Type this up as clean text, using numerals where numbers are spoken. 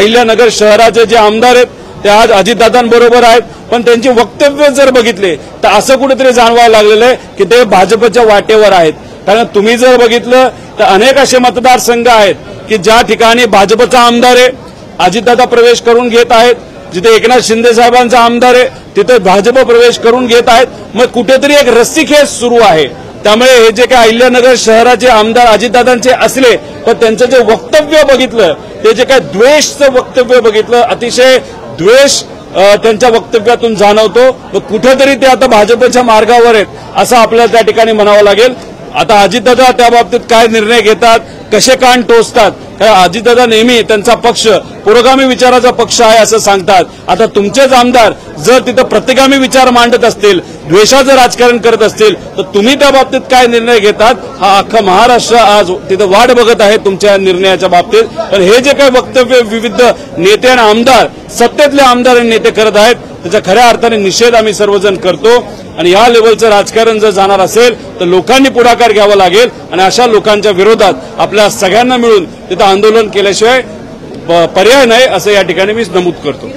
अहिल्यानगर शहराचे जे आमदार आहेत ते आज अजितदादांबरोबर आहेत, पण त्यांची वक्तव्य जर बघितले तर असं कुठेतरी जाणवायला लागलेलं आहे की ते भाजपच्या वाटेवर आहेत। कारण तुम्ही जर बघितलं तर अनेक असे मतदारसंघ आहेत की ज्या ठिकाणी भाजपचा आमदार आहे, अजितदादा प्रवेश करून घेत आहेत, जिथे एकनाथ शिंदे साहेबांचा आमदार आहे तिथे भाजप प्रवेश करून घेत आहेत। मग कुठेतरी एक रस्सीखेच सुरू आहे। त्यामुळे हे जे काही अहिल्यानगर शहराचे आमदार अजितदादांचे असले पण त्यांचं जे वक्तव्य बघितलं, ते जे काही द्वेषचं वक्तव्य बघितलं, अतिशय द्वेष त्यांच्या वक्तव्यातून जाणवतो। मग कुठेतरी ते आता भाजपच्या मार्गावर आहेत असं आपल्याला त्या ठिकाणी म्हणावं लागेल। आता अजितदादा त्या बाबतीत काय निर्णय घेतात, कसे कान टोचतात, कारण अजितदादा नेहमी त्यांचा पक्ष पुरोगामी विचाराचा पक्ष आहे असं सांगतात। आता तुमचेच आमदार जर तिथं प्रतिगामी विचार मांडत असतील, द्वेषाचं राजकारण करत असतील, तर तुम्ही त्या बाबतीत काय निर्णय घेतात हा अख्खा महाराष्ट्र आज तिथं वाट बघत आहे तुमच्या निर्णयाच्या बाबतीत। पण हे जे काही वक्तव्य विविध नेते आणि आमदार, सत्तेतले आमदार आणि नेते करत आहेत त्याचा खऱ्या अर्थाने निषेध आम्ही सर्वजण करतो। आणि या लेवलचं राजकारण जर जाणार असेल तर लोकांनी पुढाकार घ्यावा लागेल आणि अशा लोकांच्या विरोधात आपल्या सगळ्यांना मिळून तिथं आंदोलन केल्याशिवाय पर्याय नाही असं या ठिकाणी मी नमूद करतो।